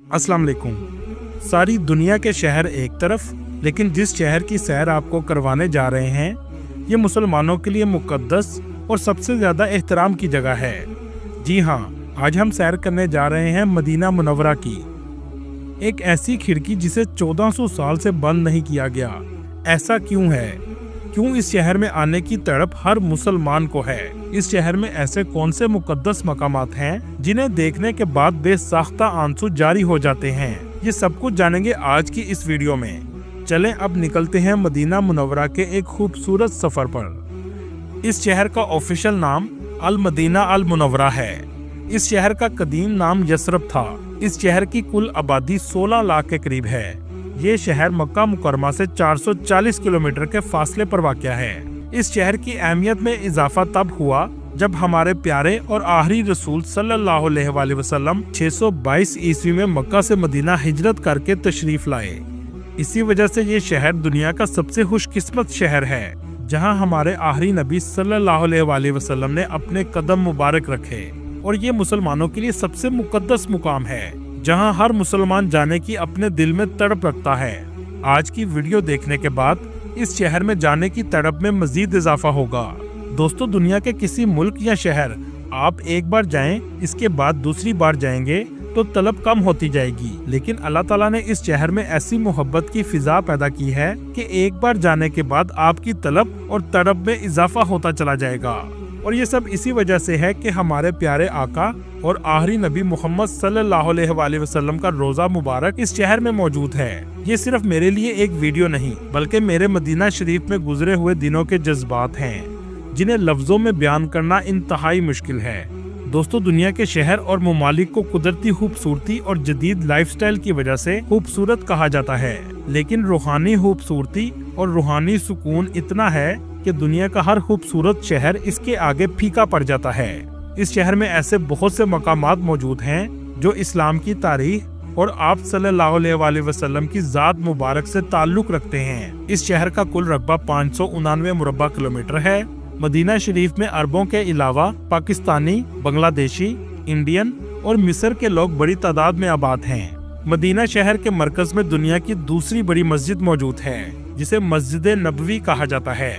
अस्सलाम वालेकुम। सारी दुनिया के शहर एक तरफ, लेकिन जिस शहर की सैर आपको करवाने जा रहे हैं ये मुसलमानों के लिए मुकद्दस और सबसे ज़्यादा एहतराम की जगह है। जी हाँ, आज हम सैर करने जा रहे हैं मदीना मुनव्वरा की, एक ऐसी खिड़की जिसे 1400 साल से बंद नहीं किया गया। ऐसा क्यों है? क्यों इस शहर में आने की तड़प हर मुसलमान को है? इस शहर में ऐसे कौन से मुकद्दस मकामात हैं जिन्हें देखने के बाद बेसाख्ता आंसू जारी हो जाते हैं? ये सब कुछ जानेंगे आज की इस वीडियो में। चलें अब निकलते हैं मदीना मुनव्वरा के एक खूबसूरत सफर पर। इस शहर का ऑफिशियल नाम अल मदीना अल मुनव्वरा है। इस शहर का कदीम नाम यसरब था। इस शहर की कुल आबादी 16 लाख के करीब है। ये शहर मक्का मुकरमा से 440 किलोमीटर के फासले पर वाक़या है। इस शहर की अहमियत में इजाफा तब हुआ जब हमारे प्यारे और आखिरी रसूल सल्लल्लाहु अलैहि वसल्लम 622 ईस्वी में मक्का से मदीना हिजरत करके तशरीफ लाए। इसी वजह से ये शहर दुनिया का सबसे खुशकिस्मत शहर है जहां हमारे आखिरी नबी सल्लल्लाहु अलैहि वसल्लम ने अपने कदम मुबारक रखे। और ये मुसलमानों के लिए सबसे मुकद्दस मुकाम है जहां हर मुसलमान जाने की अपने दिल में तड़प रखता है। आज की वीडियो देखने के बाद इस शहर में जाने की तड़प में मजीद इजाफा होगा। दोस्तों, दुनिया के किसी मुल्क या शहर आप एक बार जाएं, इसके बाद दूसरी बार जाएंगे तो तलब कम होती जाएगी, लेकिन अल्लाह ताला ने इस शहर में ऐसी मोहब्बत की फिजा पैदा की है कि एक बार जाने के बाद आपकी तलब और तड़प में इजाफा होता चला जाएगा। और ये सब इसी वजह से है कि हमारे प्यारे आका और आखिरी नबी मोहम्मद सल्लल्लाहु अलैहि वसल्लम का रोजा मुबारक इस शहर में मौजूद है। ये सिर्फ मेरे लिए एक वीडियो नहीं, बल्कि मेरे मदीना शरीफ में गुजरे हुए दिनों के जज्बात हैं जिन्हें लफ्जों में बयान करना इंतहाई मुश्किल है। दोस्तों, दुनिया के शहर और ममालिक को कुदरती खूबसूरती और जदीद लाइफस्टाइल की वजह से खूबसूरत कहा जाता है, लेकिन रूहानी खूबसूरती और रूहानी सुकून इतना है कि दुनिया का हर खूबसूरत शहर इसके आगे फीका पड़ जाता है। इस शहर में ऐसे बहुत से मकामात मौजूद हैं जो इस्लाम की तारीख और आप सल्लल्लाहु अलैहि वसल्लम की ज़ात मुबारक से ताल्लुक रखते हैं। इस शहर का कुल रकबा 589 मुरब्बा किलोमीटर है। मदीना शरीफ में अरबों के अलावा पाकिस्तानी, बांग्लादेशी, इंडियन और मिस्र के लोग बड़ी तादाद में आबाद हैं। मदीना शहर के मरकज में दुनिया की दूसरी बड़ी मस्जिद मौजूद है जिसे मस्जिद नबवी कहा जाता है।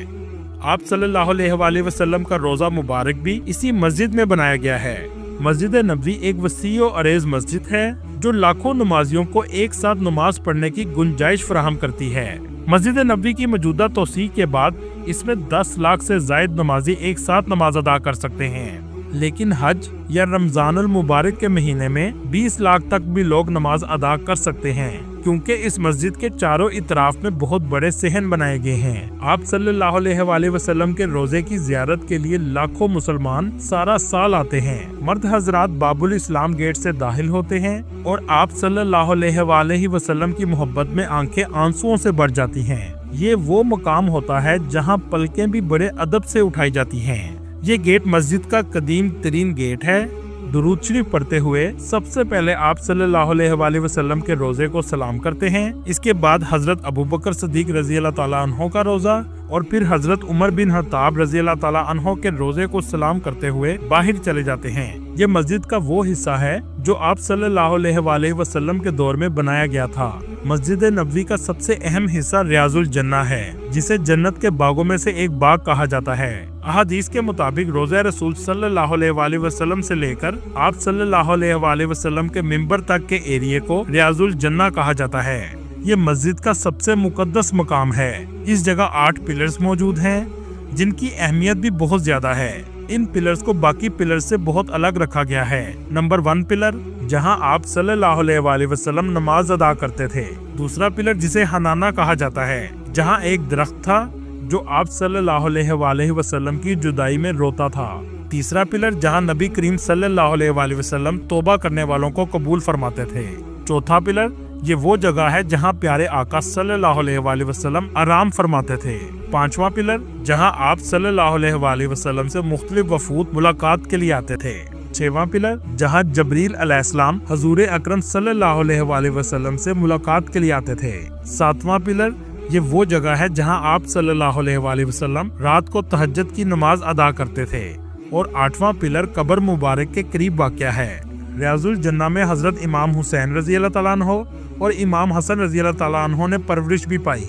आप सल्लल्लाहु अलैहि वसल्लम का रोजा मुबारक भी इसी मस्जिद में बनाया गया है। मस्जिद नबवी एक वसीअ और अरेज मस्जिद है जो लाखों नमाजियों को एक साथ नमाज पढ़ने की गुंजाइश फराहम करती है। मस्जिद नबवी की मौजूदा तौसीह के बाद इसमें 10 लाख से जायद नमाजी एक साथ नमाज अदा कर सकते हैं, लेकिन हज या रमजानुल मुबारक के महीने में 20 लाख तक भी लोग नमाज अदा कर सकते हैं, क्योंकि इस मस्जिद के चारों इतराफ में बहुत बड़े सहन बनाए गए हैं। आप सल्लल्लाहु अलैहि वसल्लम के रोजे की जियारत के लिए लाखों मुसलमान सारा साल आते हैं। मर्द हजरात बाबुल इस्लाम गेट से दाखिल होते हैं और आप सल्लल्लाहु अलैहि वसल्लम की मोहब्बत में आंखें आंसुओं से भर जाती हैं। ये वो मकाम होता है जहाँ पलकें भी बड़े अदब से उठाई जाती हैं। ये गेट मस्जिद का कदीम तरीन गेट है। दुरूद शरीफ पढ़ते हुए सबसे पहले आप सल्लल्लाहु अलैहि वसल्लम के रोजे को सलाम करते हैं। इसके बाद हजरत अबू बकर सदीक रजी अल्लाह ताला अन्हो का रोजा और फिर हजरत उमर बिन खत्ताब रजी अल्लाह ताला अन्हो के रोजे को सलाम करते हुए बाहर चले जाते हैं। ये मस्जिद का वो हिस्सा है जो आप सल्लल्लाहु अलैहि वसल्लम के दौर में बनाया गया था। मस्जिद नबवी का सबसे अहम हिस्सा रियाजुल जन्ना है, जिसे जन्नत के बागों में से एक बाग कहा जाता है। अहादीस के मुताबिक रोज़ा रसूल सल्लल्लाहु अलैहि वसल्लम से लेकर आप सल्लल्लाहु अलैहि वसल्लम के मिंबर तक के एरिया को रियाजुल जन्ना कहा जाता है। ये मस्जिद का सबसे मुकद्दस मकाम है। इस जगह 8 पिलर्स मौजूद हैं जिनकी अहमियत भी बहुत ज्यादा है। इन पिलर्स को बाकी पिलर से बहुत अलग रखा गया है। नंबर 1 पिलर जहां आप सल्लल्लाहु अलैहि वसल्लम नमाज अदा करते थे। दूसरा पिलर जिसे हनाना कहा जाता है, जहां एक दरख्त था जो आप सल्लल्लाहु अलैहि वसल्लम की जुदाई में रोता था। तीसरा पिलर जहां नबी करीम सल्लल्लाहु अलैहि वसल्लम तौबा करने वालों को कबूल फरमाते थे। चौथा पिलर ये वो जगह है जहां प्यारे आका सल्लल्लाहु अलैहि वसल्लम आराम फरमाते थे। 5वां पिलर जहां आप सल्लल्लाहु अलैहि वसल्लम से मुख्तलिफ वफूद मुलाकात के लिए आते थे। 6वां पिलर जहां जबरील अलैहिस्सलाम हुजूर अकरम सल्लल्लाहु अलैहि वसल्लम से मुलाकात के लिए आते थे। 7वां पिलर ये वो जगह है जहां आप सल्लल्लाहु अलैहि वसल्लम रात को तहज्जुद की नमाज अदा करते थे। और 8वां पिलर कब्र मुबारक के करीब वाक़या है। रियाजुल जन्ना में हजरत इमाम हुसैन रजी अल्लाह ताला अन्हो और इमाम हसन रजी अल्लाह ताला अन्हो ने परवरिश भी पाई।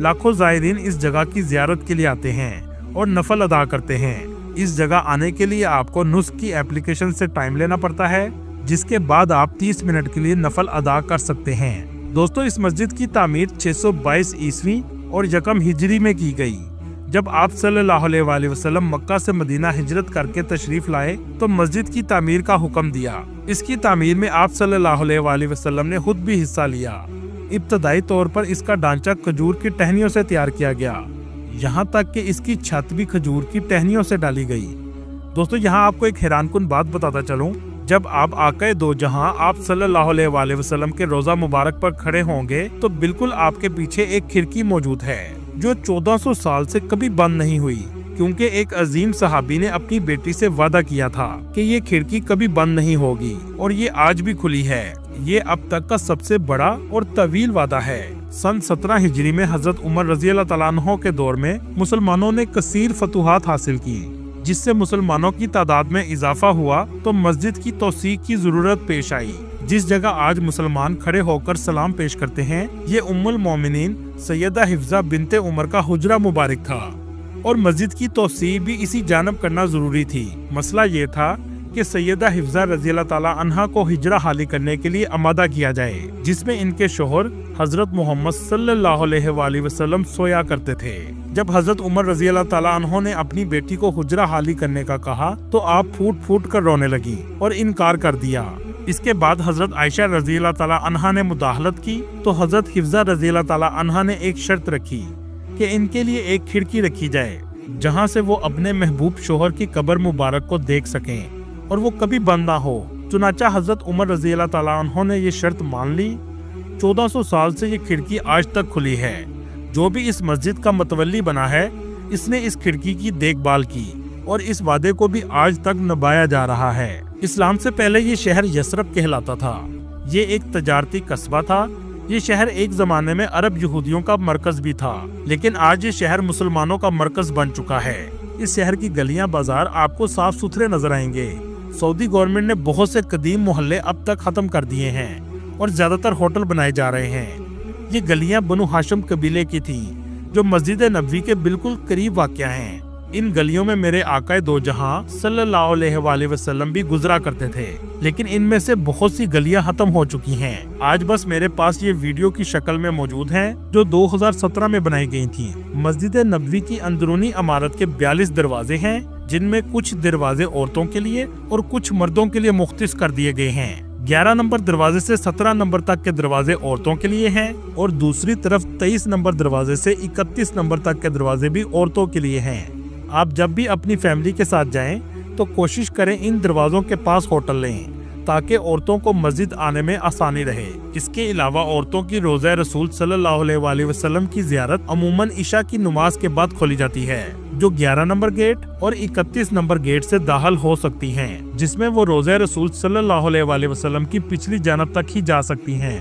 लाखों ज़ायरीन इस जगह की ज़ियारत के लिए आते हैं और नफल अदा करते हैं। इस जगह आने के लिए आपको नुस्ख की एप्लीकेशन से टाइम लेना पड़ता है, जिसके बाद आप 30 मिनट के लिए नफल अदा कर सकते हैं। दोस्तों, इस मस्जिद की तामीर 622 ईस्वी और यकम हिजरी में की गई। जब आप सल्लल्लाहु अलैहि वसल्लम मक्का से मदीना हिजरत करके तशरीफ लाए तो मस्जिद की तामीर का हुक्म दिया। इसकी तामीर में आप सल्लल्लाहु अलैहि वसल्लम ने खुद भी हिस्सा लिया। इब्तदाई तौर पर इसका ढांचा खजूर की टहनियों से तैयार किया गया, यहाँ तक कि इसकी छत भी खजूर की टहनियों से डाली गई। दोस्तों, यहाँ आपको एक हैरानकुन बात बताता चलूं, जब आप आक़ाए दो जहां आप सल्लल्लाहु अलैहि वसल्लम के रोजा मुबारक पर खड़े होंगे तो बिल्कुल आपके पीछे एक खिड़की मौजूद है जो 1400 साल से कभी बंद नहीं हुई, क्योंकि एक अजीम सहाबी ने अपनी बेटी से वादा किया था कि ये खिड़की कभी बंद नहीं होगी और ये आज भी खुली है। ये अब तक का सबसे बड़ा और तवील वादा है। सन 17 हिजरी में हजरत उमर रजी अल्लाह ताला अन्हो के दौर में मुसलमानों ने कसीर फतूहात हासिल की, जिससे मुसलमानों की तादाद में इजाफा हुआ तो मस्जिद की तौसीक की जरूरत पेश आई। जिस जगह आज मुसलमान खड़े होकर सलाम पेश करते हैं, ये उम्मुल मोमिनीन सैयदा हिफ्जा बिनते उमर का हुजरा मुबारक था और मस्जिद की तौसीक भी इसी जानब करना जरूरी थी। मसला ये था कि सैयदा हिफ्जा रज़ी अल्लाह ताला अन्हा को हिजरा हाली करने के लिए आमादा किया जाए, जिसमें इनके शोहर हजरत मोहम्मद सल्लल्लाहु अलैहि वसल्लम सोया करते थे। जब हजरत उमर रज़ी अल्लाह ताला अन्हो ने अपनी बेटी को हुजरा हाली करने का कहा तो आप फूट फूट कर रोने लगी और इनकार कर दिया। इसके बाद हजरत आयशा रज़ी अल्लाह ताला अन्हा ने मुदाखलत की तो हजरत हिफ्जा रज़ी अल्लाह ताला अन्हा ने एक शर्त रखी कि इनके लिए एक खिड़की रखी जाए जहां से वो अपने महबूब शोहर की कब्र मुबारक को देख सकें और वो कभी बंद ना हो। चुनाचा हजरत उमर रज़ी अल्लाह ताला अन्हो ने ये शर्त मान ली। 1400 साल से ये खिड़की आज तक खुली है। जो भी इस मस्जिद का मतवल्ली बना है, इसने इस खिड़की की देखभाल की और इस वादे को भी आज तक निभाया जा रहा है। इस्लाम से पहले ये शहर यसरब कहलाता था। ये एक तजारती कस्बा था। ये शहर एक जमाने में अरब यहूदियों का मरकज भी था, लेकिन आज ये शहर मुसलमानों का मरकज बन चुका है। इस शहर की गलियां बाजार आपको साफ सुथरे नजर आएंगे। सऊदी गवर्नमेंट ने बहुत से कदीम मोहल्ले अब तक खत्म कर दिए हैं और ज्यादातर होटल बनाए जा रहे हैं। ये गलियां बनु हाशिम कबीले की थी, जो मस्जिद नबवी के बिल्कुल करीब वाक़या हैं। इन गलियों में मेरे आक़ाए दो जहां सल्लल्लाहु अलैहि वसल्लम भी गुजरा करते थे, लेकिन इनमें से बहुत सी गलियां खत्म हो चुकी हैं। आज बस मेरे पास ये वीडियो की शक्ल में मौजूद हैं, जो 2017 में बनाई गई थी। मस्जिद नबवी की अंदरूनी इमारत के 42 दरवाजे हैं, जिनमें कुछ दरवाजे औरतों के लिए और कुछ मर्दों के लिए मुख्तस कर दिए गए हैं। 11 नंबर दरवाजे से 17 नंबर तक के दरवाजे औरतों के लिए हैं और दूसरी तरफ 23 नंबर दरवाजे से 31 नंबर तक के दरवाजे भी औरतों के लिए हैं। आप जब भी अपनी फैमिली के साथ जाएं तो कोशिश करें इन दरवाजों के पास होटल लें, ताकि औरतों को मस्जिद आने में आसानी रहे। इसके अलावा औरतों की रोज़ा रसूल सल्लल्लाहु अलैहि वसल्लम की ज़ियारत अमूमन इशा की नमाज के बाद खोली जाती है, जो 11 नंबर गेट और 31 नंबर गेट से दाखिल हो सकती हैं, जिसमें वो रोज़ा रसूल सल्लल्लाहु अलैहि वसल्लम की पिछली जानब तक ही जा सकती हैं।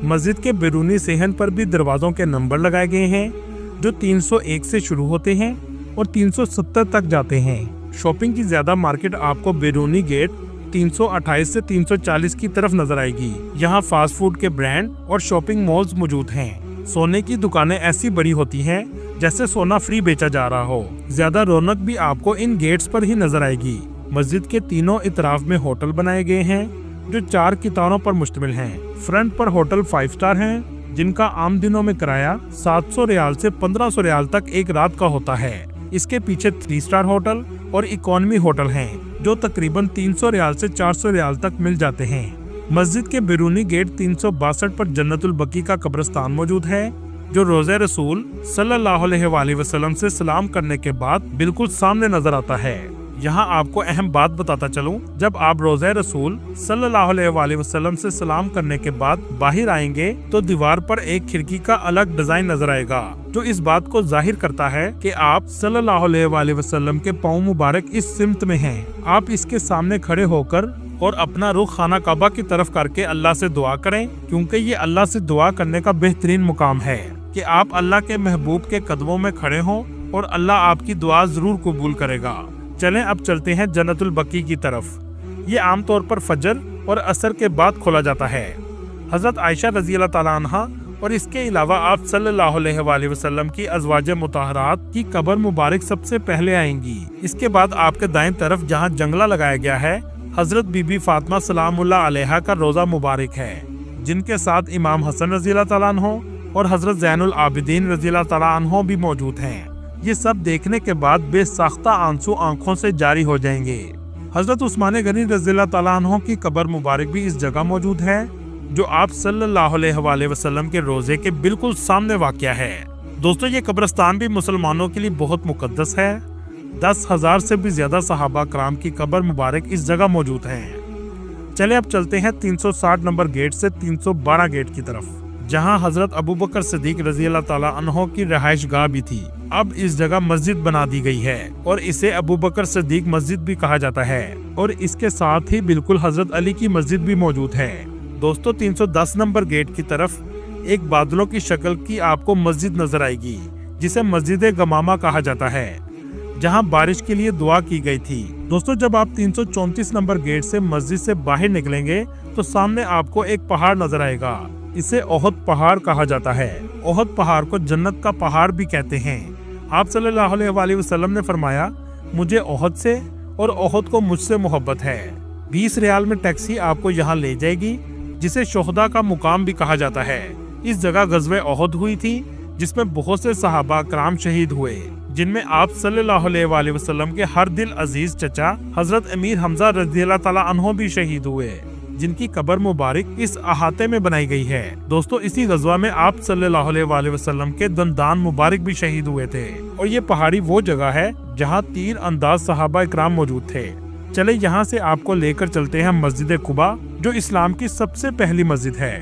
मस्जिद के बैरूनी सेहन पर भी दरवाजों के नंबर लगाए गए हैं, जो 301 से शुरू होते हैं और 370 तक जाते हैं। शॉपिंग की ज्यादा मार्केट आपको बैरूनी गेट 328 से 340 की तरफ नजर आएगी। यहाँ फास्ट फूड के ब्रांड और शॉपिंग मॉल्स मौजूद हैं। सोने की दुकानें ऐसी बड़ी होती हैं जैसे सोना फ्री बेचा जा रहा हो। ज्यादा रौनक भी आपको इन गेट्स पर ही नजर आएगी। मस्जिद के तीनों इतराफ में होटल बनाए गए हैं, जो 4 कितारों पर मुश्तमिल हैं। फ्रंट पर होटल 5 स्टार हैं, जिनका आम दिनों में किराया 700 रियाल से 1500 रियाल तक एक रात का होता है। इसके पीछे 3 स्टार होटल और इकोनॉमी होटल हैं, जो तकरीबन 300 रियाल से 400 रियाल तक मिल जाते हैं। मस्जिद के बैरूनी गेट 362 पर जन्नतुल बकी का कब्रिस्तान मौजूद है, जो रोज़े रसूल सल्लल्लाहु अलैहि वसल्लम से सलाम करने के बाद बिल्कुल सामने नजर आता है। यहाँ आपको अहम बात बताता चलूं, जब आप रोज़े रसूल सल्लल्लाहु अलैहि वसल्लम से सलाम करने के बाद बाहर आएंगे तो दीवार पर एक खिड़की का अलग डिजाइन नजर आएगा, जो इस बात को जाहिर करता है कि आप सल्लल्लाहु अलैहि वसल्लम के पाँव मुबारक इस सिमत में हैं। आप इसके सामने खड़े होकर और अपना रुख खाना काबा की तरफ करके अल्लाह से दुआ करें, क्योंकि ये अल्लाह से दुआ करने का बेहतरीन मुकाम है कि आप अल्लाह के महबूब के कदमों में खड़े हों और अल्लाह आपकी दुआ जरूर कबूल करेगा। चलें अब चलते हैं जन्नतुल बकी की तरफ। ये आमतौर पर फजर और असर के बाद खोला जाता है। हजरत आयशा रजी अल्लाह ताला अन्हा और इसके अलावा आप सल्लल्लाहु अलैहि वसल्लम की अज़वाज मुतहरात की कब्र मुबारक सबसे पहले आएंगी। इसके बाद आपके दाएं तरफ जहां जंगला लगाया गया है, हजरत बीबी फातिमा सलामुल्लाह अलैहा का रोजा मुबारक है, जिनके साथ इमाम हसन रज़ी अल्लाह ताला अन्हो और हजरत ज़ैनुल आबिदीन रज़ी अल्लाह ताला अन्हो भी मौजूद हैं। ये सब देखने के बाद बेसाख्ता आंसू आंखों से जारी हो जाएंगे। हजरत उस्मान गनी रज़ी अल्लाह ताला अन्हो की कब्र मुबारक भी इस जगह मौजूद है, जो आप सल्लल्लाहु अलैहि वसल्लम के रोजे के बिल्कुल सामने वाक़या है। दोस्तों, ये कब्रिस्तान भी मुसलमानों के लिए बहुत मुकद्दस है। 10,000 से भी ज्यादा सहाबा कराम की कब्र मुबारक इस जगह मौजूद है। चले अब चलते हैं 360 नंबर गेट से 312 गेट की तरफ, जहां हजरत अबू बकर सिद्दीक रजी अल्लाह ताला अन्हो की रहाइश गाह भी थी। अब इस जगह मस्जिद बना दी गई है और इसे अबू बकर सिद्दीक मस्जिद भी कहा जाता है, और इसके साथ ही बिल्कुल हजरत अली की मस्जिद भी मौजूद है। दोस्तों, 310 नंबर गेट की तरफ एक बादलों की शक्ल की आपको मस्जिद नजर आएगी, जिसे मस्जिद गमामा कहा जाता है, जहां बारिश के लिए दुआ की गई थी। दोस्तों, जब आप 334 नंबर गेट से मस्जिद से बाहर निकलेंगे तो सामने आपको एक पहाड़ नजर आएगा। इसे ओहद पहाड़ कहा जाता है। ओहद पहाड़ को जन्नत का पहाड़ भी कहते हैं। आप सल्लल्लाहु अलैहि वसल्लम ने फरमाया, मुझे ओहद से और ओहद को मुझसे मोहब्बत है। 20 रियाल में टैक्सी आपको यहाँ ले जाएगी, जिसे शोहदा का मुकाम भी कहा जाता है। इस जगह गज़वे ओहद हुई थी, जिसमें बहुत से सहाबा कराम शहीद हुए, जिनमें आप सल्लल्लाहु अलैहि वसल्लम के हर दिल अजीज चचा हजरत अमीर हमजा रज़ी अल्लाह ताला अन्हो भी शहीद हुए, जिनकी कब्र मुबारक इस अहाते में बनाई गई है। दोस्तों, इसी गज़वा में आप सल्लल्लाहु अलैहि वसल्लम के दंदान मुबारक भी शहीद हुए थे, और ये पहाड़ी वो जगह है जहाँ तीर अंदाज सहाबा इकराम मौजूद थे। चले यहाँ से आपको लेकर चलते हैं मस्जिद कुबा, जो इस्लाम की सबसे पहली मस्जिद है।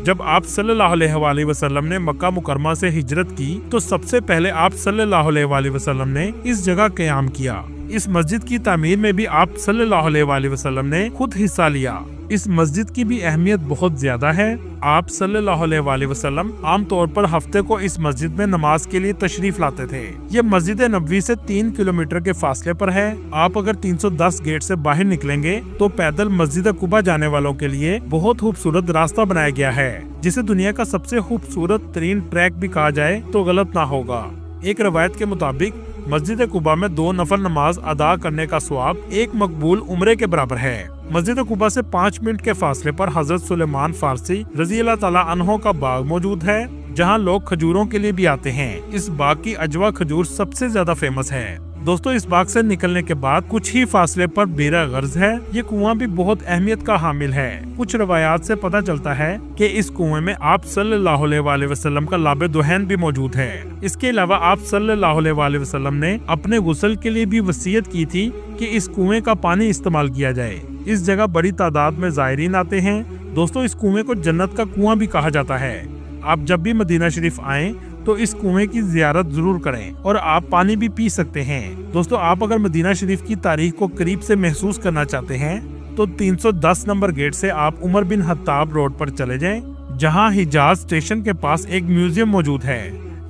जब आप सल्लल्लाहु अलैहि वसल्लम ने मक्का मुकरमा से हिजरत की, तो सबसे पहले आप सल्लल्लाहु अलैहि वसल्लम ने इस जगह क़याम किया। इस मस्जिद की तामीर में भी आप सल्लल्लाहु अलैहि वसल्लम ने खुद हिस्सा लिया। इस मस्जिद की भी अहमियत बहुत ज्यादा है। आप सल्लल्लाहु अलैहि वसल्लम आम तौर पर हफ्ते को इस मस्जिद में नमाज के लिए तशरीफ लाते थे। ये मस्जिद नबवी से 3 किलोमीटर के फासले पर है। आप अगर 310 गेट से बाहर निकलेंगे तो पैदल मस्जिद कुबा जाने वालों के लिए बहुत खूबसूरत रास्ता बनाया गया है, जिसे दुनिया का सबसे खूबसूरत तरीन ट्रैक भी कहा जाए तो गलत ना होगा। एक रवायत के मुताबिक मस्जिद कुबा में 2 नफल नमाज अदा करने का सवाब एक मकबूल उम्रे के बराबर है। मस्जिद कुबा से 5 मिनट के फासले पर हजरत सुलेमान फारसी रज़ी अल्लाह ताला अन्हो का बाग मौजूद है, जहां लोग खजूरों के लिए भी आते हैं। इस बाग की अजवा खजूर सबसे ज्यादा फेमस है। दोस्तों, इस बाग से निकलने के बाद कुछ ही फासले पर बेरा गर्ज है। ये कुआं भी बहुत अहमियत का हामिल है। कुछ रवायात से पता चलता है कि इस कुएं में आप सल्लल्लाहु अलैहि वसल्लम का लाबे दुहैन भी मौजूद है। इसके अलावा आप सल्लल्लाहु अलैहि वसल्लम ने अपने गुस्ल के लिए भी वसीयत की थी कि इस कुएं का पानी इस्तेमाल किया जाए। इस जगह बड़ी तादाद में ज़ायरीन आते हैं। दोस्तों, इस कुएं को जन्नत का कुआं भी कहा जाता है। आप जब भी मदीना शरीफ आएं तो इस कुएं की जियारत जरूर करें, और आप पानी भी पी सकते हैं। दोस्तों, आप अगर मदीना शरीफ की तारीख को करीब से महसूस करना चाहते हैं तो 310 नंबर गेट से आप उमर बिन खत्ताब रोड पर चले जाएं, जहां हिजाज स्टेशन के पास एक म्यूजियम मौजूद है।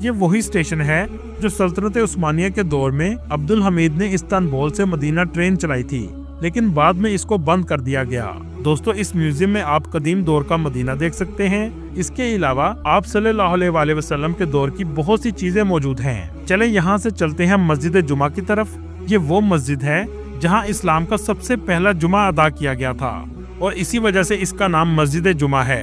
ये वही स्टेशन है जो सल्तनत उस्मानिया के दौर में अब्दुल हमीद ने इस्तांबुल से मदीना ट्रेन चलाई थी, लेकिन बाद में इसको बंद कर दिया गया। दोस्तों, इस म्यूजियम में आप कदीम दौर का मदीना देख सकते हैं। इसके अलावा आप सल्लल्लाहु अलैहि वसल्लम के दौर की बहुत सी चीजें मौजूद हैं। चलें यहाँ से चलते हैं मस्जिद जुमा की तरफ। ये वो मस्जिद है जहाँ इस्लाम का सबसे पहला जुमा अदा किया गया था, और इसी वजह से इसका नाम मस्जिद जुमा है।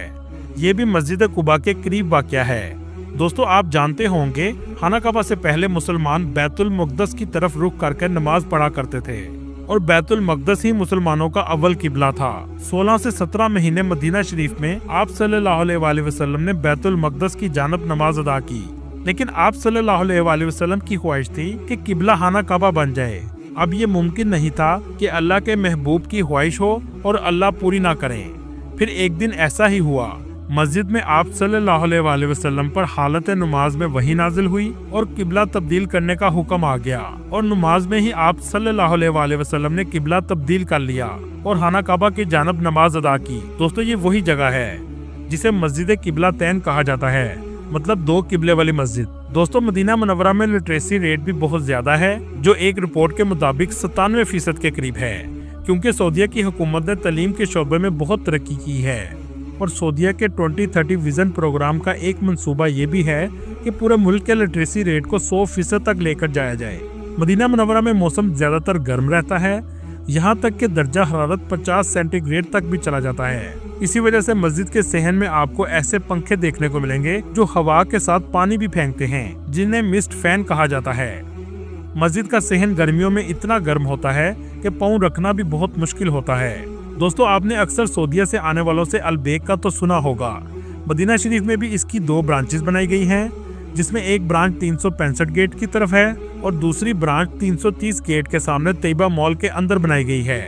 ये भी मस्जिद कुबा के करीब वाक़या है। दोस्तों, आप जानते होंगे खाना काबा से पहले मुसलमान बैतुल मुक़द्दस की तरफ रुख करके नमाज पढ़ा करते थे, और बैतुल मक़दस ही मुसलमानों का अव्वल किबला था। 16 से 17 महीने मदीना शरीफ में आप सल्लल्लाहु अलैहि वसल्लम ने बैतुल मक़दस की जानब नमाज अदा की, लेकिन आप सल्लल्लाहु अलैहि वसल्लम की ख्वाहिश थी कि किबला खाना काबा बन जाए। अब ये मुमकिन नहीं था कि अल्लाह के महबूब की ख्वाहिश हो और अल्लाह पूरी ना करें। फिर एक दिन ऐसा ही हुआ। मस्जिद में आप सल्लल्लाहु अलैहि वसल्लम पर हालत नमाज में वही नाजिल हुई और किबला तब्दील करने का हुक्म आ गया, और नमाज में ही आप सल्लल्लाहु अलैहि वसल्लम ने किबला तब्दील कर लिया और खाना काबा की जानब नमाज अदा की। दोस्तों, ये वही जगह है जिसे मस्जिद किबला तैन कहा जाता है, मतलब 2 किबले वाली मस्जिद। दोस्तों, मदीना मुनव्वरा में लिटरेसी रेट भी बहुत ज्यादा है, जो एक रिपोर्ट के मुताबिक 97% के करीब है, क्योंकि सऊदीया की हुकूमत ने तालीम के शोबे में बहुत तरक्की की है और सऊदीया के 2030 विजन प्रोग्राम का एक मंसूबा ये भी है कि पूरे मुल्क के लिटरेसी रेट को 100% तक लेकर जाया जाए। मदीना मुनव्वरा में मौसम ज्यादातर गर्म रहता है, यहाँ तक कि दर्जा हरारत 50 सेंटीग्रेड तक भी चला जाता है। इसी वजह से मस्जिद के सहन में आपको ऐसे पंखे देखने को मिलेंगे जो हवा के साथ पानी भी फेंकते हैं, जिन्हें मिस्ट फैन कहा जाता है। मस्जिद का सहन गर्मियों में इतना गर्म होता है कि पाँव रखना भी बहुत मुश्किल होता है। दोस्तों, आपने अक्सर सऊदीया से आने वालों से अलबेक का तो सुना होगा। मदीना शरीफ में भी इसकी 2 ब्रांचेस बनाई गई हैं, जिसमें एक ब्रांच 365 गेट की तरफ है और दूसरी ब्रांच 330 गेट के सामने तैयबा मॉल के अंदर बनाई गई है।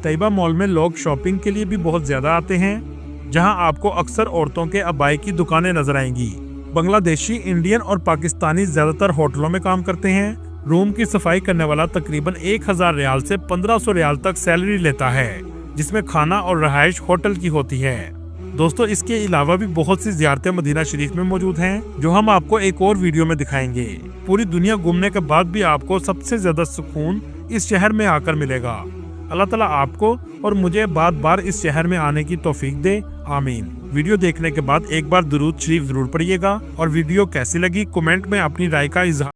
तैयबा मॉल में लोग शॉपिंग के लिए भी बहुत ज्यादा आते हैं, जहां आपको अक्सर औरतों के अबाई की दुकानें नजर आएंगी। बांग्लादेशी, इंडियन और पाकिस्तानी ज्यादातर होटलों में काम करते हैं। रूम की सफाई करने वाला तकरीबन 1000 रियाल से 1500 रियाल तक सैलरी लेता है, जिसमें खाना और रहाइश होटल की होती है। दोस्तों, इसके अलावा भी बहुत सी ज़ियारतें मदीना शरीफ में मौजूद हैं, जो हम आपको एक और वीडियो में दिखाएंगे। पूरी दुनिया घूमने के बाद भी आपको सबसे ज्यादा सुकून इस शहर में आकर मिलेगा। अल्लाह ताला आपको और मुझे बार बार इस शहर में आने की तौफीक दे, आमीन। वीडियो देखने के बाद एक बार दुरूद शरीफ जरूर पढ़िएगा और वीडियो कैसी लगी कमेंट में अपनी राय का इजहार